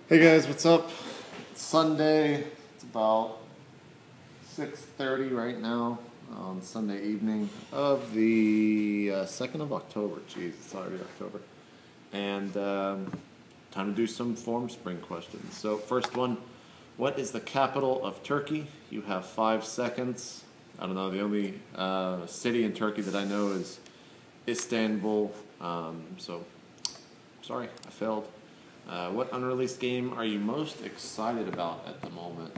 Hey guys, what's up? It's Sunday. It's about 6:30 right now on Sunday evening of the 2nd of October. Jeez, it's already October. And time to do some Formspring questions. So first one, what is the capital of Turkey? You have 5 seconds. I don't know, the only city in Turkey that I know is Istanbul. So sorry, I failed. What unreleased game are you most excited about at the moment?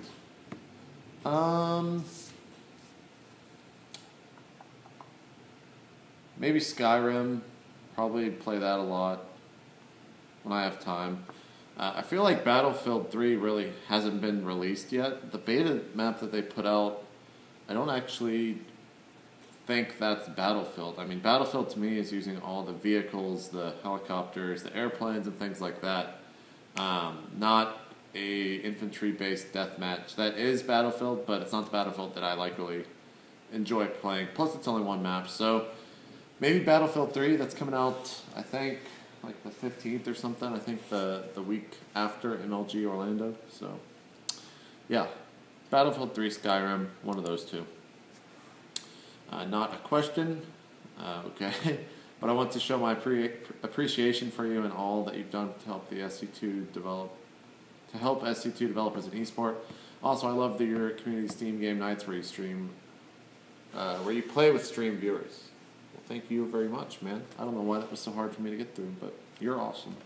Maybe Skyrim. Probably play that a lot when I have time. I feel like Battlefield 3 really hasn't been released yet. The beta map that they put out, I don't actually think that's Battlefield. I mean, Battlefield to me is using all the vehicles, the helicopters, the airplanes, and things like that. Not a infantry-based deathmatch. That is Battlefield, but it's not the Battlefield that I really enjoy playing. Plus, it's only one map, so maybe Battlefield 3. That's coming out, I think, like the 15th or something. I think the week after MLG Orlando. So, yeah, Battlefield 3, Skyrim, one of those two. Not a question, okay, but I want to show my appreciation for you and all that you've done to help the SC2 develop, to help SC2 develop as an esport. Also, I love your community Steam game nights where you stream, where you play with stream viewers. Well, thank you very much, man. I don't know why that was so hard for me to get through, but you're awesome.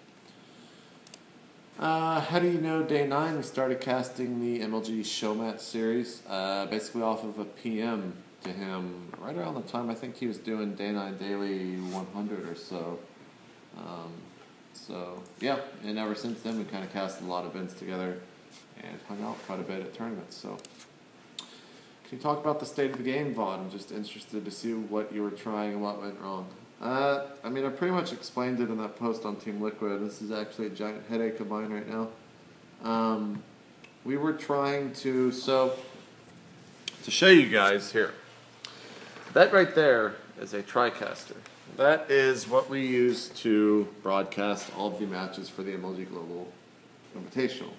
How do you know Day 9? We started casting the MLG Showmat series, basically off of a PM to him right around the time I think he was doing Day 9 Daily 100 or so. So, yeah, and ever since then we kind of casted a lot of events together and hung out quite a bit at tournaments. So, can you talk about the state of the game, VOD? I'm just interested to see what you were trying and what went wrong. I mean, I pretty much explained it in that post on Team Liquid. This is actually a giant headache of mine right now. We were trying to show you guys here. That right there is a TriCaster. That is what we use to broadcast all of the matches for the MLG Global Invitational.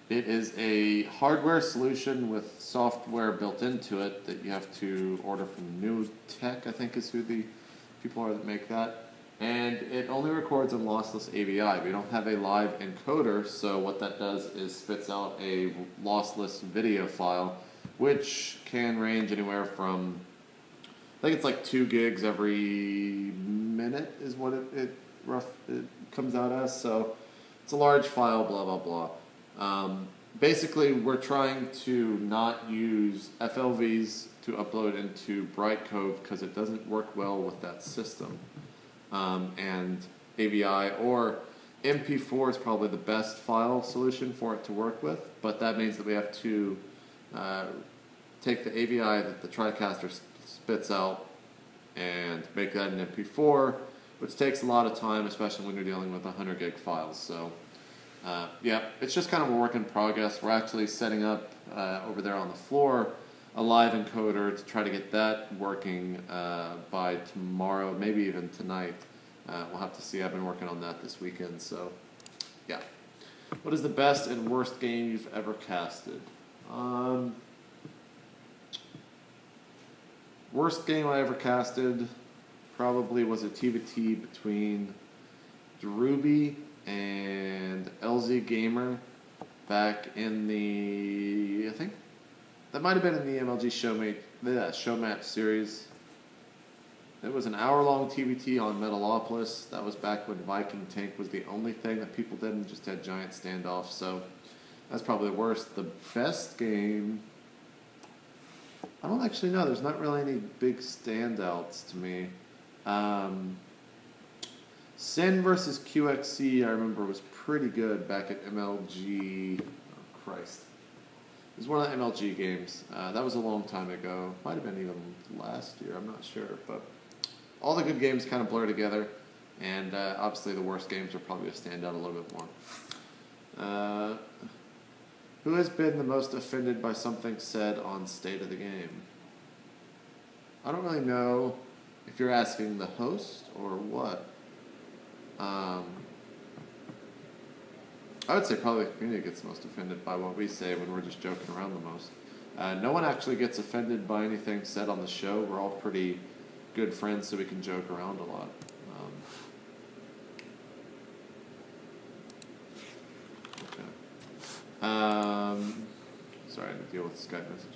It is a hardware solution with software built into it that you have to order from New Tech, I think is who the people are that make that. And it only records in lossless AVI. We don't have a live encoder, so what that does is spits out a lossless video file, which can range anywhere from, I think it's like 2 gigs every minute is what it comes out as. So it's a large file, blah, blah, blah. Basically, we're trying to not use FLVs to upload into Brightcove because it doesn't work well with that system. And AVI or MP4 is probably the best file solution for it to work with, but that means that we have to take the AVI that the TriCaster spits out and make that an MP4, which takes a lot of time, especially when you're dealing with 100 gig files. So, yeah, it's just kind of a work in progress. We're actually setting up over there on the floor a live encoder to try to get that working by tomorrow, maybe even tonight. We'll have to see. I've been working on that this weekend. So, yeah. What is the best and worst game you've ever casted? Worst game I ever casted probably was a T between Druby and LZ Gamer back in the, I think that might have been in the MLG Showmat series. It was an hour-long TBT on Metalopolis. That was back when Viking Tank was the only thing that people did and just had giant standoffs. So that's probably the worst. The best game, I don't actually know. There's not really any big standouts to me. Sin versus QXC, I remember, was pretty good back at MLG. Oh, Christ. It was one of the MLG games. That was a long time ago. Might have been even last year. I'm not sure. But all the good games kind of blur together. And obviously the worst games are probably going to stand out a little bit more. Who has been the most offended by something said on State of the Game? I don't really know if you're asking the host or what. I would say probably the community gets most offended by what we say when we're just joking around the most. No one actually gets offended by anything said on the show. We're all pretty good friends, so we can joke around a lot. Sorry, I had to deal with the Skype message.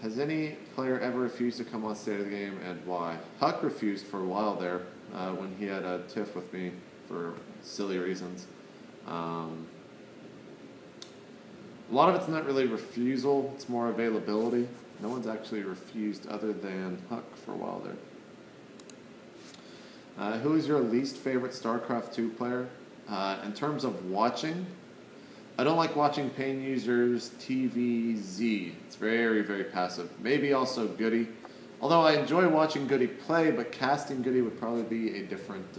Has any player ever refused to come on State of the Game, and why? Huck refused for a while there when he had a tiff with me for silly reasons. A lot of it's not really refusal, it's more availability. No one's actually refused other than Huck for a while there. Who is your least favorite StarCraft 2 player? In terms of watching, I don't like watching Pain Users TVZ. It's very, very passive. Maybe also Goody. Although I enjoy watching Goody play, but casting Goody would probably be a different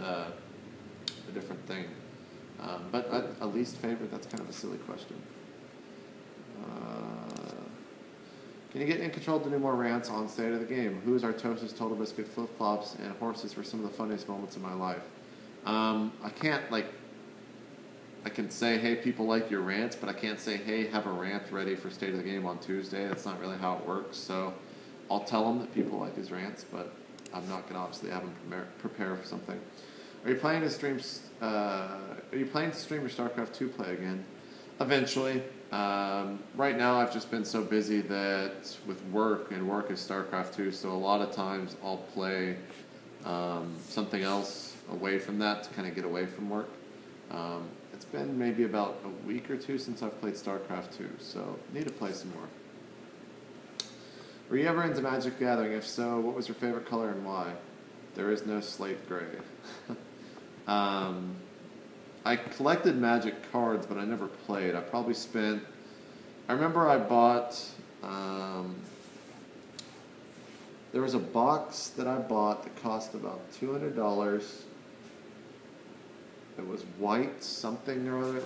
thing. But a least favorite, that's kind of a silly question. Can you get In Control to do more rants on State of the Game? Who is Artosis, Total Biscuit, Flip-Flops, and Horses were some of the funniest moments of my life? I can't, I can say, hey, people like your rants, but I can't say, hey, have a rant ready for State of the Game on Tuesday. That's not really how it works. So I'll tell him that people like his rants, but I'm not going to obviously have him prepare for something. Are you planning to stream your StarCraft 2 play again? Eventually. Right now I've just been so busy that with work, and work is StarCraft 2, so a lot of times I'll play something else away from that to kind of get away from work. It's been maybe about a week or two since I've played StarCraft 2, so need to play some more. Were you ever into Magic Gathering? If so, what was your favorite color and why? There is no slate gray. I collected Magic cards, but I never played. I remember I bought, there was a box that I bought that cost about $200. It was white something or other.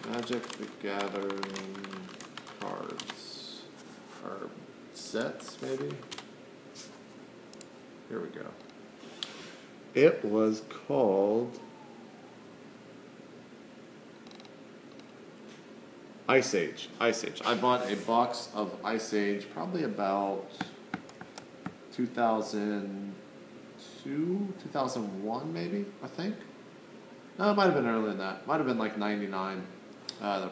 Magic the Gathering cards. Or sets, maybe? Here we go. It was called Ice Age. I bought a box of Ice Age probably about 2002, 2001 maybe, I think. No, it might have been earlier than that. Might have been like $99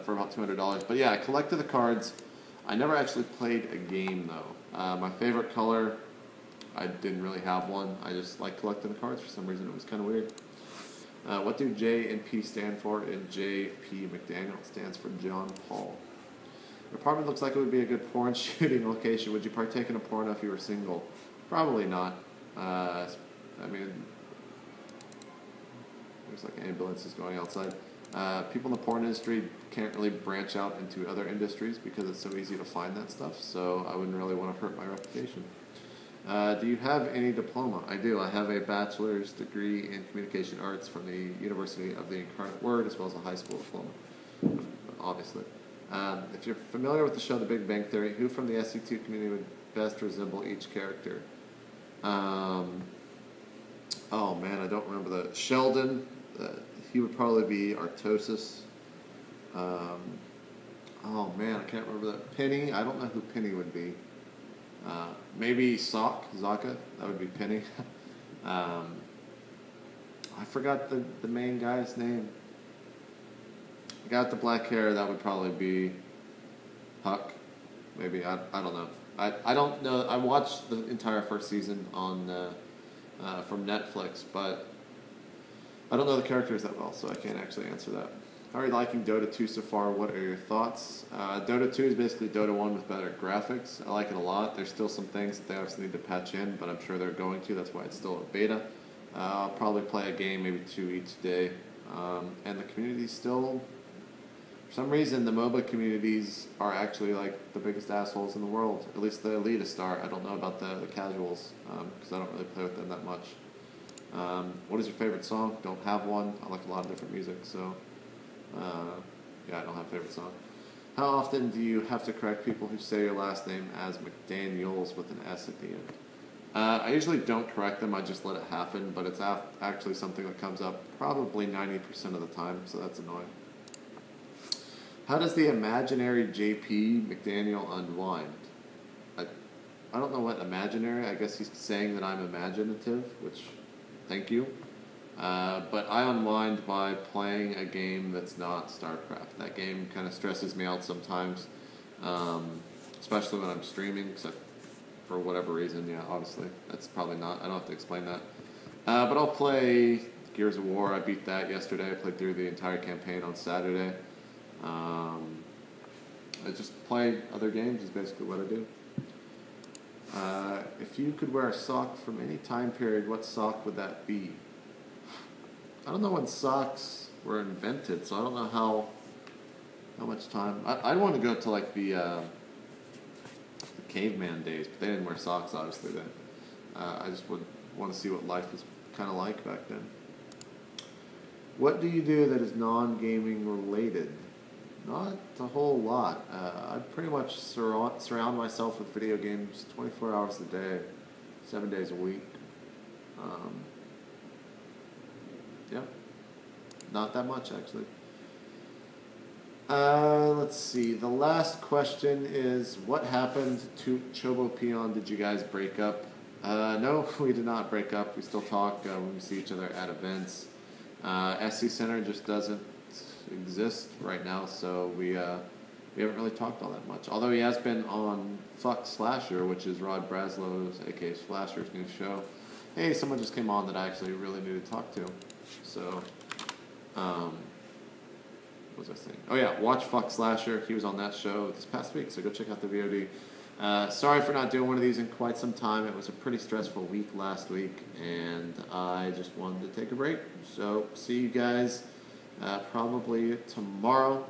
for about $200. But yeah, I collected the cards. I never actually played a game though. My favorite color, I didn't really have one. I just like collecting the cards for some reason. It was kind of weird. What do J and P stand for? And J.P. McDaniel stands for John Paul. Your apartment looks like it would be a good porn shooting location. Would you partake in a porno if you were single? Probably not. There's like ambulances going outside. People in the porn industry can't really branch out into other industries because it's so easy to find that stuff, so I wouldn't really want to hurt my reputation. Do you have any diploma? I do. I have a bachelor's degree in communication arts from the University of the Incarnate Word, as well as a high school diploma, obviously. If you're familiar with the show The Big Bang Theory, who from the SC2 community would best resemble each character? Oh man, I don't remember the Sheldon. He would probably be Artosis. Oh man, I can't remember that. Penny, I don't know who Penny would be. Maybe Zaka, that would be Penny. I forgot the main guy's name. The guy with the black hair, that would probably be Huck. Maybe, I don't know. I don't know. I watched the entire first season on from Netflix, but I don't know the characters that well, so I can't actually answer that. How are you liking Dota 2 so far? What are your thoughts? Dota 2 is basically Dota 1 with better graphics. I like it a lot. There's still some things that they obviously need to patch in, but I'm sure they're going to. That's why it's still a beta. I'll probably play a game, maybe 2 each day. And the community's still... For some reason, the MOBA communities are actually like the biggest assholes in the world. At least the elitists are. I don't know about the casuals, because I don't really play with them that much. What is your favorite song? Don't have one. I like a lot of different music, so... yeah, I don't have a favorite song. How often do you have to correct people who say your last name as McDaniels with an S at the end? I usually don't correct them, I just let it happen, but it's actually something that comes up probably 90% of the time, so that's annoying. How does the imaginary JP McDaniel unwind? I don't know what imaginary, I guess he's saying that I'm imaginative, which, thank you. But I unwind by playing a game that's not StarCraft. That game kind of stresses me out sometimes, especially when I'm streaming, because for whatever reason, yeah, obviously, that's probably not, I don't have to explain that. But I'll play Gears of War, I beat that yesterday, I played through the entire campaign on Saturday. I just play other games is basically what I do. If you could wear a sock from any time period, what sock would that be? I don't know when socks were invented, so I don't know how much time. I'd want to go to like the caveman days, but they didn't wear socks obviously then. I just would want to see what life was kind of like back then. What do you do that is non-gaming related? Not a whole lot. I pretty much surround myself with video games 24 hours a day, 7 days a week. Yeah, not that much actually. Let's see. The last question is, what happened to Chobo Peon? Did you guys break up? No, we did not break up. We still talk when we see each other at events. SC Center just doesn't exist right now, so we haven't really talked all that much. Although he has been on Fuck Slasher, which is Rod Braslow's, aka Slasher's new show. Hey, someone just came on that I actually really need to talk to. So, what was I saying? Oh yeah, watch Fuck Slasher. He was on that show this past week, so go check out the VOD. Sorry for not doing one of these in quite some time. It was a pretty stressful week last week, and I just wanted to take a break. So, see you guys probably tomorrow,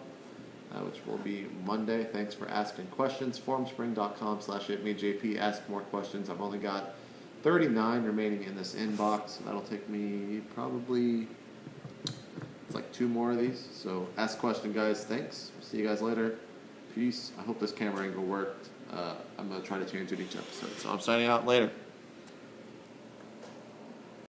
which will be Monday. Thanks for asking questions. Formspring.com/itmejp. Ask more questions. I've only got 39 remaining in this inbox. So that'll take me probably, it's like 2 more of these. So ask question, guys. Thanks. See you guys later. Peace. I hope this camera angle worked. I'm going to try to change it each episode. So I'm signing out later.